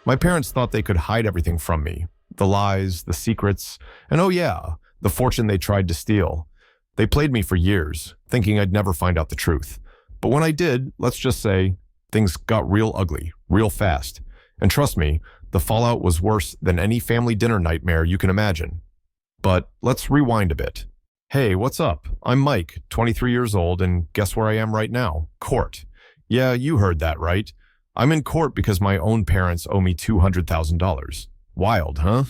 My parents thought they could hide everything from me. The lies, the secrets, and oh yeah, the fortune they tried to steal. They played me for years, thinking I'd never find out the truth. But when I did, let's just say, things got real ugly, real fast. And trust me, the fallout was worse than any family dinner nightmare you can imagine. But let's rewind a bit. Hey, what's up? I'm Mike, 23 years old, and guess where I am right now? Court. Yeah, you heard that right. I'm in court because my own parents owe me $200,000. Wild, huh?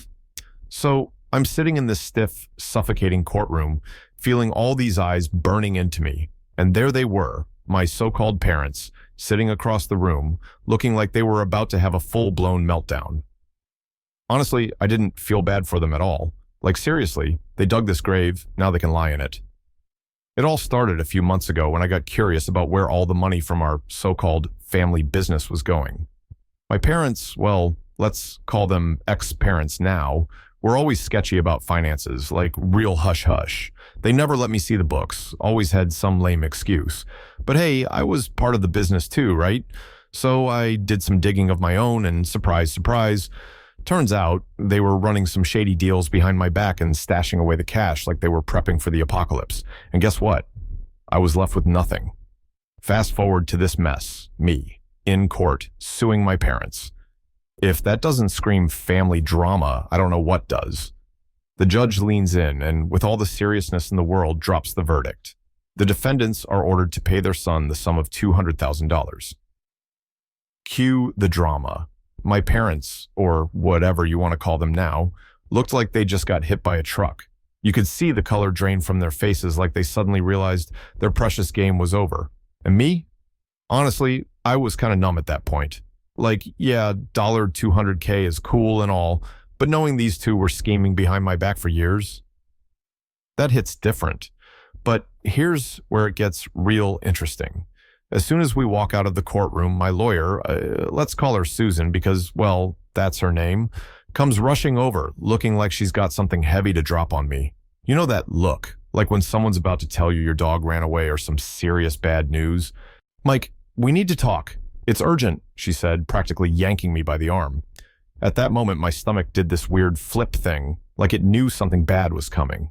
So I'm sitting in this stiff, suffocating courtroom, feeling all these eyes burning into me. And there they were, my so-called parents, sitting across the room, looking like they were about to have a full-blown meltdown. Honestly, I didn't feel bad for them at all. Like seriously, they dug this grave, now they can lie in it. It all started a few months ago when I got curious about where all the money from our so-called family business was going. My parents, well, let's call them ex-parents now, were always sketchy about finances, like real hush-hush. They never let me see the books, always had some lame excuse. But hey, I was part of the business too, right? So I did some digging of my own and surprise, surprise, turns out they were running some shady deals behind my back and stashing away the cash like they were prepping for the apocalypse. And guess what? I was left with nothing. Fast forward to this mess, me, in court, suing my parents. If that doesn't scream family drama, I don't know what does. The judge leans in and, with all the seriousness in the world, drops the verdict. The defendants are ordered to pay their son the sum of $200,000. Cue the drama. My parents, or whatever you want to call them now, looked like they just got hit by a truck. You could see the color drain from their faces like they suddenly realized their precious game was over. And me? Honestly, I was kind of numb at that point. Like, yeah, $200K is cool and all, but knowing these two were scheming behind my back for years, that hits different. But here's where it gets real interesting. As soon as we walk out of the courtroom, my lawyer, let's call her Susan because, well, that's her name, comes rushing over, looking like she's got something heavy to drop on me. You know that look, like when someone's about to tell you your dog ran away or some serious bad news? Mike, we need to talk. It's urgent, she said, practically yanking me by the arm. At that moment, my stomach did this weird flip thing, like it knew something bad was coming.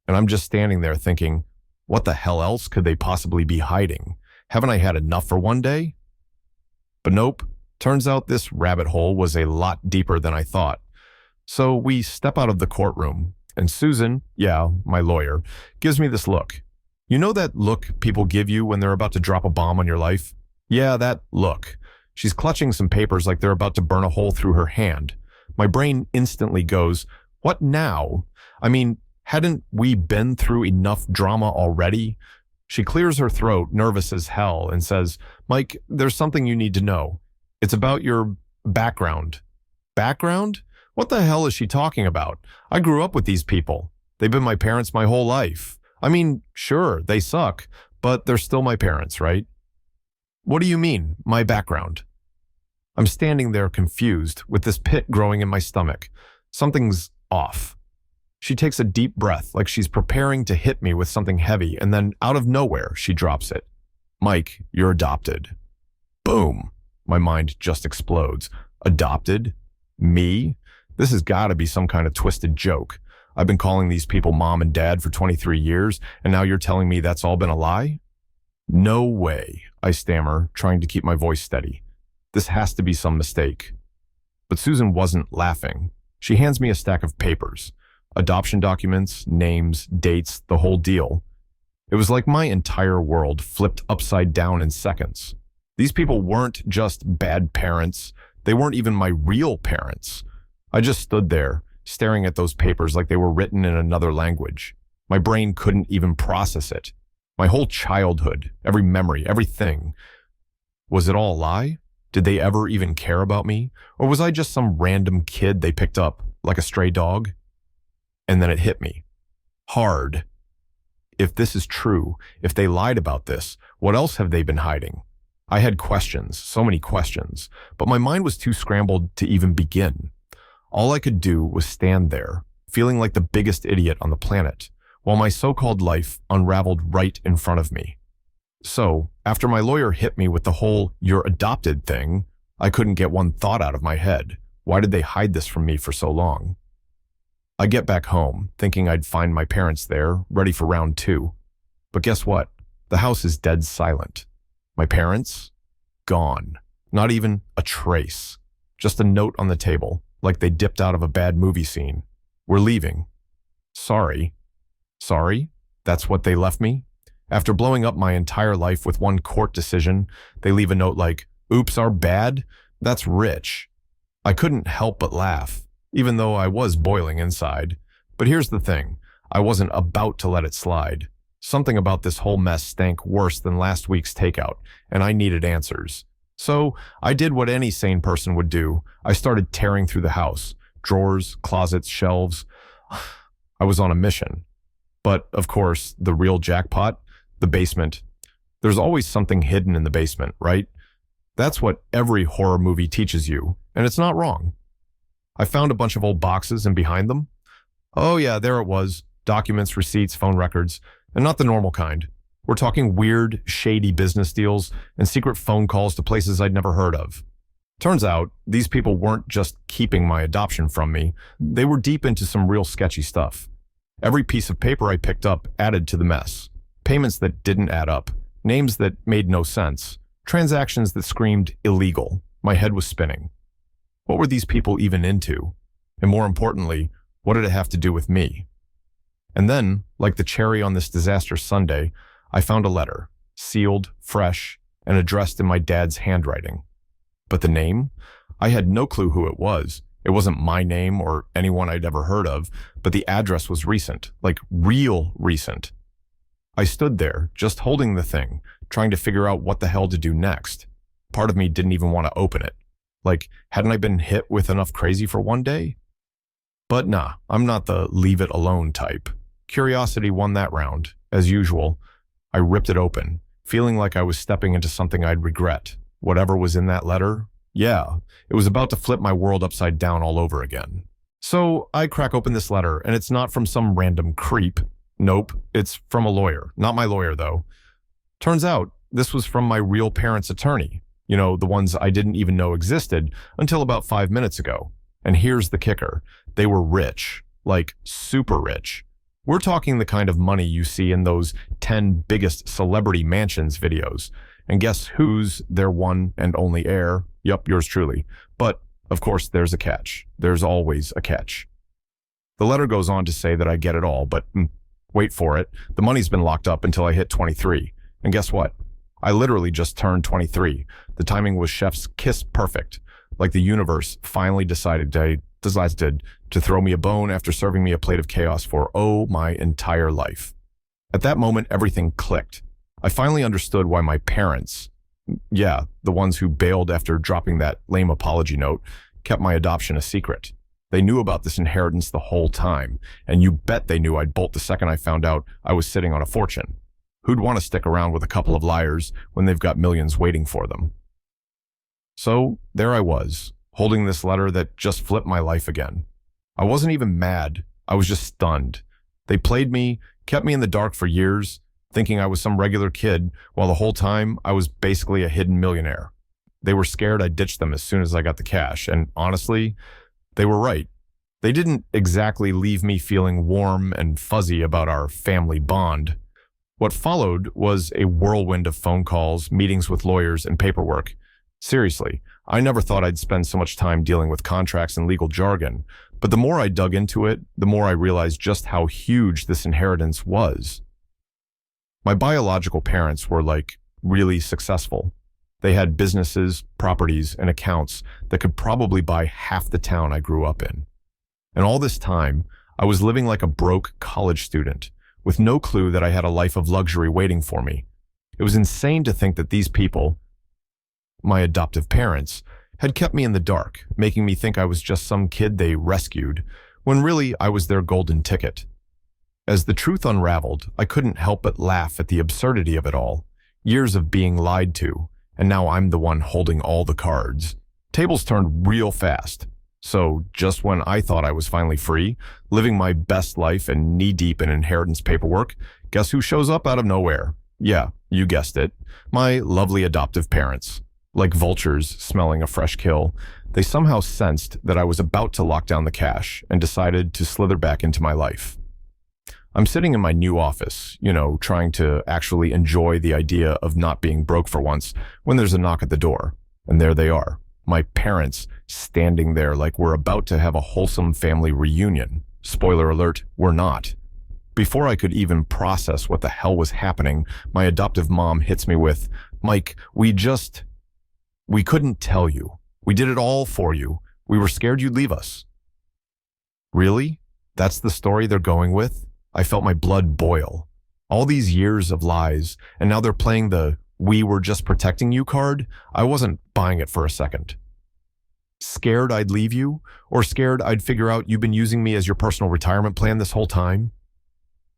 And I'm just standing there thinking, what the hell else could they possibly be hiding? Haven't I had enough for one day? But nope, turns out this rabbit hole was a lot deeper than I thought. So we step out of the courtroom, and Susan, yeah, my lawyer, gives me this look. You know that look people give you when they're about to drop a bomb on your life? Yeah, that look. She's clutching some papers like they're about to burn a hole through her hand. My brain instantly goes, what now? I mean, hadn't we been through enough drama already? She clears her throat, nervous as hell, and says, Mike, there's something you need to know. It's about your background. Background? What the hell is she talking about? I grew up with these people. They've been my parents my whole life. I mean, sure, they suck, but they're still my parents, right? What do you mean, my background? I'm standing there confused, with this pit growing in my stomach. Something's off. She takes a deep breath, like she's preparing to hit me with something heavy, and then out of nowhere, she drops it. Mike, you're adopted. Boom. My mind just explodes. Adopted? Me? This has got to be some kind of twisted joke. I've been calling these people mom and dad for 23 years, and now you're telling me that's all been a lie? No way, I stammer, trying to keep my voice steady. This has to be some mistake. But Susan wasn't laughing. She hands me a stack of papers. Adoption documents, names, dates, the whole deal. It was like my entire world flipped upside down in seconds. These people weren't just bad parents. They weren't even my real parents. I just stood there, staring at those papers like they were written in another language. My brain couldn't even process it. My whole childhood, every memory, everything. Was it all a lie? Did they ever even care about me? Or was I just some random kid they picked up, like a stray dog? And then it hit me. Hard. If this is true, if they lied about this, what else have they been hiding? I had questions, so many questions, but my mind was too scrambled to even begin. All I could do was stand there, feeling like the biggest idiot on the planet, while my so-called life unraveled right in front of me. So, after my lawyer hit me with the whole "you're adopted" thing, I couldn't get one thought out of my head. Why did they hide this from me for so long? I get back home, thinking I'd find my parents there, ready for round two. But guess what? The house is dead silent. My parents? Gone. Not even a trace. Just a note on the table, like they dipped out of a bad movie scene. We're leaving. Sorry. Sorry? That's what they left me? After blowing up my entire life with one court decision, they leave a note like, "Oops, our bad?" That's rich. I couldn't help but laugh, even though I was boiling inside. But here's the thing. I wasn't about to let it slide. Something about this whole mess stank worse than last week's takeout, and I needed answers. So I did what any sane person would do. I started tearing through the house. Drawers, closets, shelves. I was on a mission. But, of course, the real jackpot, the basement. There's always something hidden in the basement, right? That's what every horror movie teaches you, and it's not wrong. I found a bunch of old boxes, and behind them, oh yeah, there it was. Documents, receipts, phone records, and not the normal kind. We're talking weird, shady business deals and secret phone calls to places I'd never heard of. Turns out, these people weren't just keeping my adoption from me. They were deep into some real sketchy stuff. Every piece of paper I picked up added to the mess. Payments that didn't add up. Names that made no sense. Transactions that screamed illegal. My head was spinning. What were these people even into? And more importantly, what did it have to do with me? And then, like the cherry on this disaster sundae, I found a letter, sealed, fresh, and addressed in my dad's handwriting. But the name? I had no clue who it was. It wasn't my name or anyone I'd ever heard of, but the address was recent, like real recent. I stood there, just holding the thing, trying to figure out what the hell to do next. Part of me didn't even want to open it. Like, hadn't I been hit with enough crazy for one day? But nah, I'm not the leave it alone type. Curiosity won that round. As usual, I ripped it open, feeling like I was stepping into something I'd regret. Whatever was in that letter, yeah, it was about to flip my world upside down all over again. So I crack open this letter, and it's not from some random creep. Nope, it's from a lawyer. Not my lawyer, though. Turns out, this was from my real parents' attorney. You know, the ones I didn't even know existed until about 5 minutes ago. And here's the kicker. They were rich. Like, super rich. We're talking the kind of money you see in those 10 biggest celebrity mansions videos. And guess who's their one and only heir? Yup, yours truly. But, of course, there's a catch. There's always a catch. The letter goes on to say that I get it all, but wait for it. The money's been locked up until I hit 23. And guess what? I literally just turned 23. The timing was chef's kiss perfect. Like the universe finally decided to throw me a bone after serving me a plate of chaos for, oh, my entire life. At that moment, everything clicked. I finally understood why my parents, yeah, the ones who bailed after dropping that lame apology note, kept my adoption a secret. They knew about this inheritance the whole time, and you bet they knew I'd bolt the second I found out I was sitting on a fortune. Who'd want to stick around with a couple of liars when they've got millions waiting for them? So there I was, holding this letter that just flipped my life again. I wasn't even mad. I was just stunned. They played me, kept me in the dark for years, thinking I was some regular kid, while the whole time I was basically a hidden millionaire. They were scared I'd ditch them as soon as I got the cash, and honestly, they were right. They didn't exactly leave me feeling warm and fuzzy about our family bond. What followed was a whirlwind of phone calls, meetings with lawyers, and paperwork. Seriously, I never thought I'd spend so much time dealing with contracts and legal jargon, but the more I dug into it, the more I realized just how huge this inheritance was. My biological parents were really successful. They had businesses, properties, and accounts that could probably buy half the town I grew up in. And all this time, I was living like a broke college student, with no clue that I had a life of luxury waiting for me. It was insane to think that these people, my adoptive parents, had kept me in the dark, making me think I was just some kid they rescued, when really I was their golden ticket. As the truth unraveled, I couldn't help but laugh at the absurdity of it all. Years of being lied to, and now I'm the one holding all the cards. Tables turned real fast. So, just when I thought I was finally free, living my best life and knee-deep in inheritance paperwork, guess who shows up out of nowhere? Yeah, you guessed it. My lovely adoptive parents. Like vultures smelling a fresh kill, they somehow sensed that I was about to lock down the cash and decided to slither back into my life. I'm sitting in my new office, trying to actually enjoy the idea of not being broke for once, when there's a knock at the door. And there they are, my parents, standing there like we're about to have a wholesome family reunion. Spoiler alert, we're not. Before I could even process what the hell was happening, my adoptive mom hits me with, "Mike, we couldn't tell you. We did it all for you. We were scared you'd leave us." Really? That's the story they're going with? I felt my blood boil. All these years of lies, and now they're playing the "we were just protecting you" card? I wasn't buying it for a second. Scared I'd leave you? Or scared I'd figure out you've been using me as your personal retirement plan this whole time?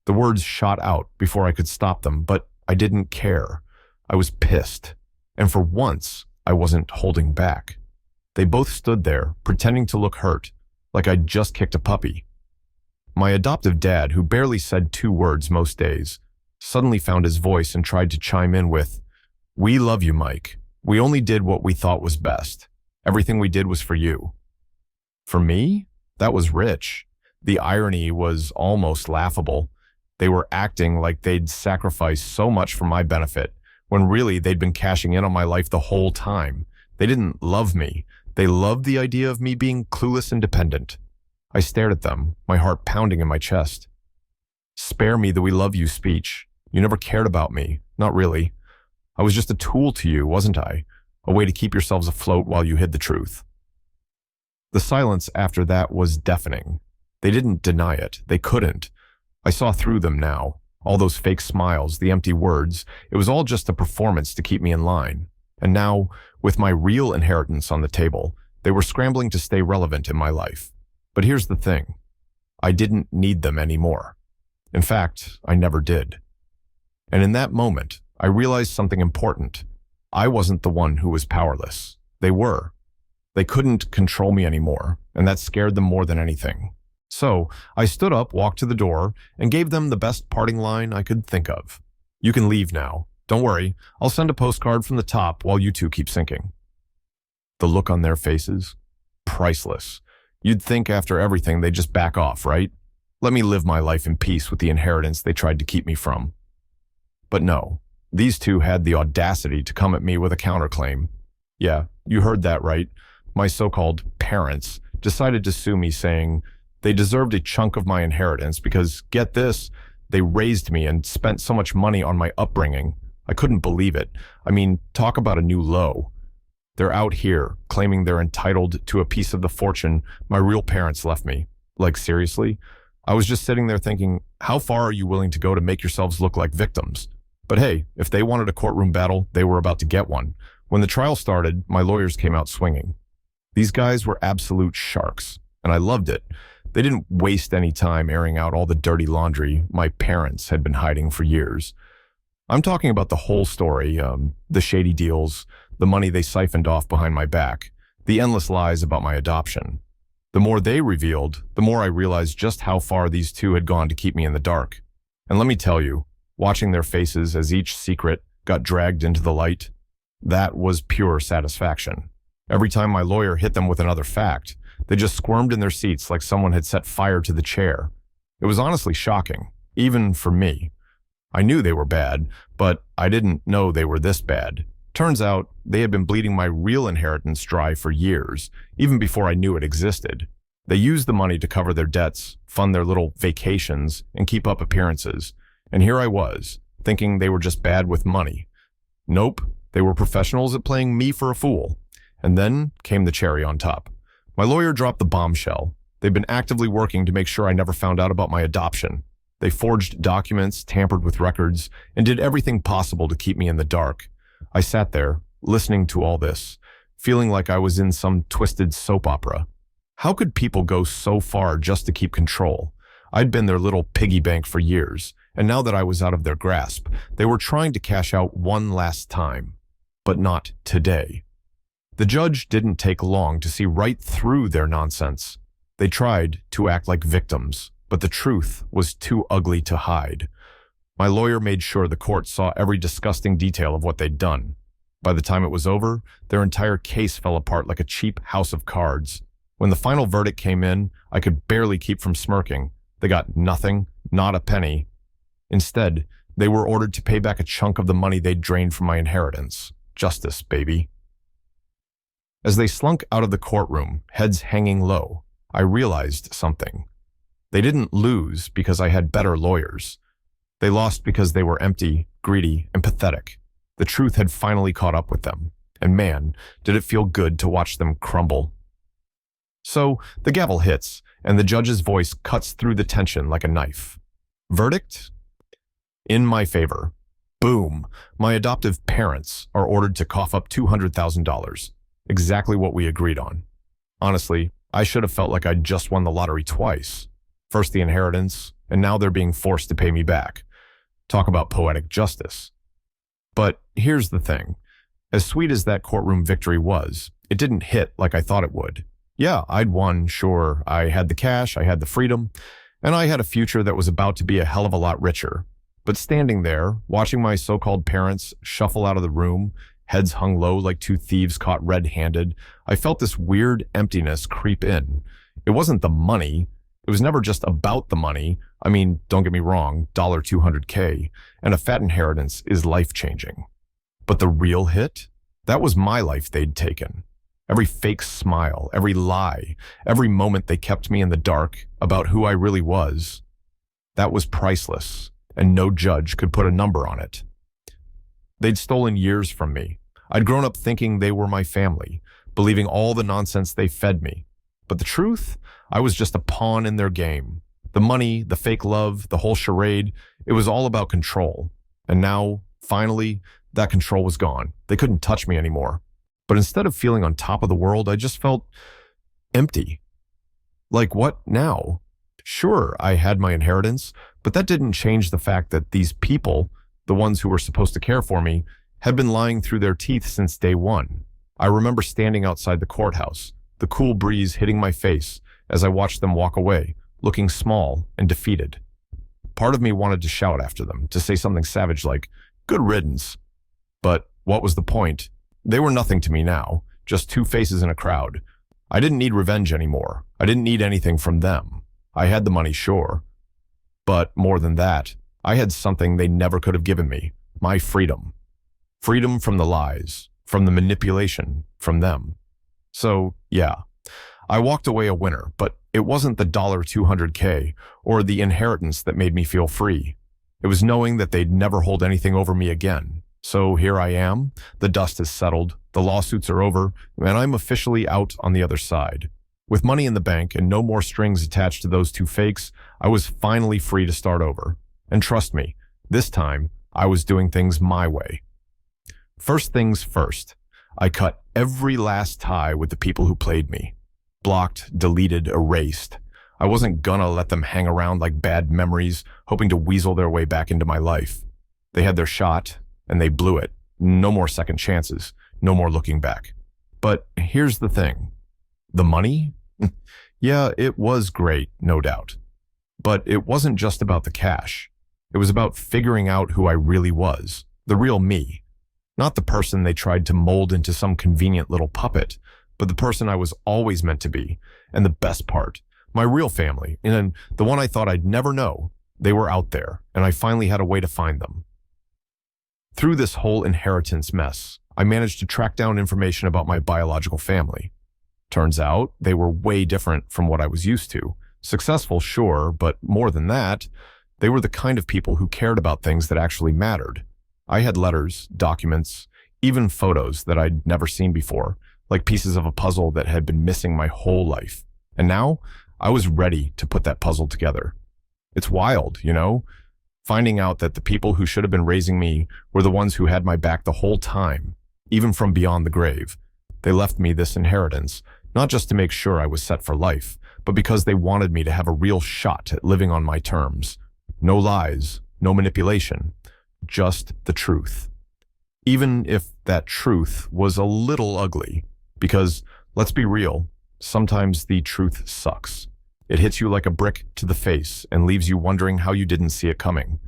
The words shot out before I could stop them, but I didn't care. I was pissed. And for once, I wasn't holding back. They both stood there, pretending to look hurt, like I'd just kicked a puppy. My adoptive dad, who barely said 2 words most days, suddenly found his voice and tried to chime in with, "We love you, Mike. We only did what we thought was best. Everything we did was for you." For me? That was rich. The irony was almost laughable. They were acting like they'd sacrificed so much for my benefit, when really they'd been cashing in on my life the whole time. They didn't love me. They loved the idea of me being clueless and dependent. I stared at them, my heart pounding in my chest. "Spare me the 'we love you' speech. You never cared about me. Not really. I was just a tool to you, wasn't I? A way to keep yourselves afloat while you hid the truth." The silence after that was deafening. They didn't deny it. They couldn't. I saw through them now. All those fake smiles, the empty words, it was all just a performance to keep me in line. And now, with my real inheritance on the table, they were scrambling to stay relevant in my life. But here's the thing. I didn't need them anymore. In fact, I never did. And in that moment, I realized something important. I wasn't the one who was powerless. They were. They couldn't control me anymore, and that scared them more than anything. So I stood up, walked to the door, and gave them the best parting line I could think of. "You can leave now. Don't worry, I'll send a postcard from the top while you two keep sinking." The look on their faces? Priceless. You'd think after everything they'd just back off, right? Let me live my life in peace with the inheritance they tried to keep me from. But no, these two had the audacity to come at me with a counterclaim. Yeah, you heard that right. My so-called parents decided to sue me, saying they deserved a chunk of my inheritance because, get this, they raised me and spent so much money on my upbringing. I couldn't believe it. I mean, talk about a new low. They're out here claiming they're entitled to a piece of the fortune my real parents left me. Like, seriously? I was just sitting there thinking, how far are you willing to go to make yourselves look like victims? But hey, if they wanted a courtroom battle, they were about to get one. When the trial started, my lawyers came out swinging. These guys were absolute sharks, and I loved it. They didn't waste any time airing out all the dirty laundry my parents had been hiding for years. I'm talking about the whole story, the shady deals, the money they siphoned off behind my back, the endless lies about my adoption. The more they revealed, the more I realized just how far these two had gone to keep me in the dark. And let me tell you, watching their faces as each secret got dragged into the light, that was pure satisfaction. Every time my lawyer hit them with another fact, they just squirmed in their seats like someone had set fire to the chair. It was honestly shocking, even for me. I knew they were bad, but I didn't know they were this bad. Turns out, they had been bleeding my real inheritance dry for years, even before I knew it existed. They used the money to cover their debts, fund their little vacations, and keep up appearances. And here I was, thinking they were just bad with money. Nope, they were professionals at playing me for a fool. And then came the cherry on top. My lawyer dropped the bombshell. They'd been actively working to make sure I never found out about my adoption. They forged documents, tampered with records, and did everything possible to keep me in the dark. I sat there, listening to all this, feeling like I was in some twisted soap opera. How could people go so far just to keep control? I'd been their little piggy bank for years, and now that I was out of their grasp, they were trying to cash out one last time. But not today. The judge didn't take long to see right through their nonsense. They tried to act like victims, but the truth was too ugly to hide. My lawyer made sure the court saw every disgusting detail of what they'd done. By the time it was over, their entire case fell apart like a cheap house of cards. When the final verdict came in, I could barely keep from smirking. They got nothing, not a penny. Instead, they were ordered to pay back a chunk of the money they'd drained from my inheritance. Justice, baby. As they slunk out of the courtroom, heads hanging low, I realized something. They didn't lose because I had better lawyers. They lost because they were empty, greedy, and pathetic. The truth had finally caught up with them, and man, did it feel good to watch them crumble. So, the gavel hits, and the judge's voice cuts through the tension like a knife. Verdict? In my favor. Boom. My adoptive parents are ordered to cough up $200,000. Exactly what we agreed on. Honestly, I should have felt like I'd just won the lottery twice. First the inheritance, and now they're being forced to pay me back. Talk about poetic justice. But here's the thing. As sweet as that courtroom victory was, it didn't hit like I thought it would. Yeah, I'd won, sure. I had the cash, I had the freedom, and I had a future that was about to be a hell of a lot richer. But standing there, watching my so-called parents shuffle out of the room, heads hung low like two thieves caught red-handed, I felt this weird emptiness creep in. It wasn't the money. It was never just about the money. I mean, don't get me wrong, $200K, and a fat inheritance is life-changing. But the real hit? That was my life they'd taken. Every fake smile, every lie, every moment they kept me in the dark about who I really was. That was priceless, and no judge could put a number on it. They'd stolen years from me. I'd grown up thinking they were my family, believing all the nonsense they fed me. But the truth? I was just a pawn in their game. The money, the fake love, the whole charade, it was all about control. And now, finally, that control was gone. They couldn't touch me anymore. But instead of feeling on top of the world, I just felt empty. Like, what now? Sure, I had my inheritance, but that didn't change the fact that these people, the ones who were supposed to care for me, had been lying through their teeth since day one. I remember standing outside the courthouse, the cool breeze hitting my face as I watched them walk away, looking small and defeated. Part of me wanted to shout after them, to say something savage like, "Good riddance." But what was the point? They were nothing to me now, just two faces in a crowd. I didn't need revenge anymore. I didn't need anything from them. I had the money, sure. But more than that, I had something they never could have given me, my freedom. Freedom from the lies, from the manipulation, from them. So, yeah, I walked away a winner, but it wasn't the $200K or the inheritance that made me feel free. It was knowing that they'd never hold anything over me again. So here I am, the dust has settled, the lawsuits are over, and I'm officially out on the other side. With money in the bank and no more strings attached to those two fakes, I was finally free to start over. And trust me, this time, I was doing things my way. First things first, I cut every last tie with the people who played me. Blocked, deleted, erased. I wasn't gonna let them hang around like bad memories, hoping to weasel their way back into my life. They had their shot, and they blew it. No more second chances. No more looking back. But here's the thing. The money? Yeah, it was great, no doubt. But it wasn't just about the cash. It was about figuring out who I really was. The real me. Not the person they tried to mold into some convenient little puppet, but the person I was always meant to be. And the best part, my real family, and the one I thought I'd never know, they were out there, and I finally had a way to find them. Through this whole inheritance mess, I managed to track down information about my biological family. Turns out, they were way different from what I was used to. Successful, sure, but more than that, they were the kind of people who cared about things that actually mattered. I had letters, documents, even photos that I'd never seen before, like pieces of a puzzle that had been missing my whole life. And now, I was ready to put that puzzle together. It's wild, you know? Finding out that the people who should have been raising me were the ones who had my back the whole time, even from beyond the grave. They left me this inheritance, not just to make sure I was set for life, but because they wanted me to have a real shot at living on my terms. No lies, no manipulation, just the truth. Even if that truth was a little ugly, because, let's be real, sometimes the truth sucks. It hits you like a brick to the face and leaves you wondering how you didn't see it coming.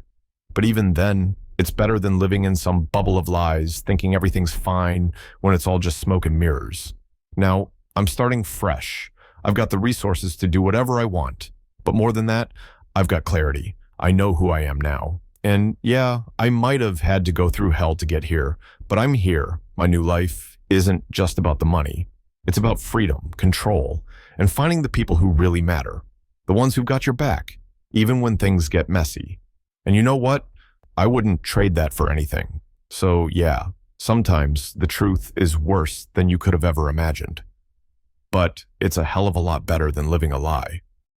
But even then, It's better than living in some bubble of lies, thinking everything's fine when it's all just smoke and mirrors. Now, I'm starting fresh. I've got the resources to do whatever I want. But more than that, I've got clarity. I know who I am now. And yeah, I might have had to go through hell to get here, but I'm here. My new life isn't just about the money. It's about freedom, control, and finding the people who really matter. The ones who've got your back, even when things get messy. And you know what? I wouldn't trade that for anything. So yeah, sometimes the truth is worse than you could have ever imagined. But it's a hell of a lot better than living a lie.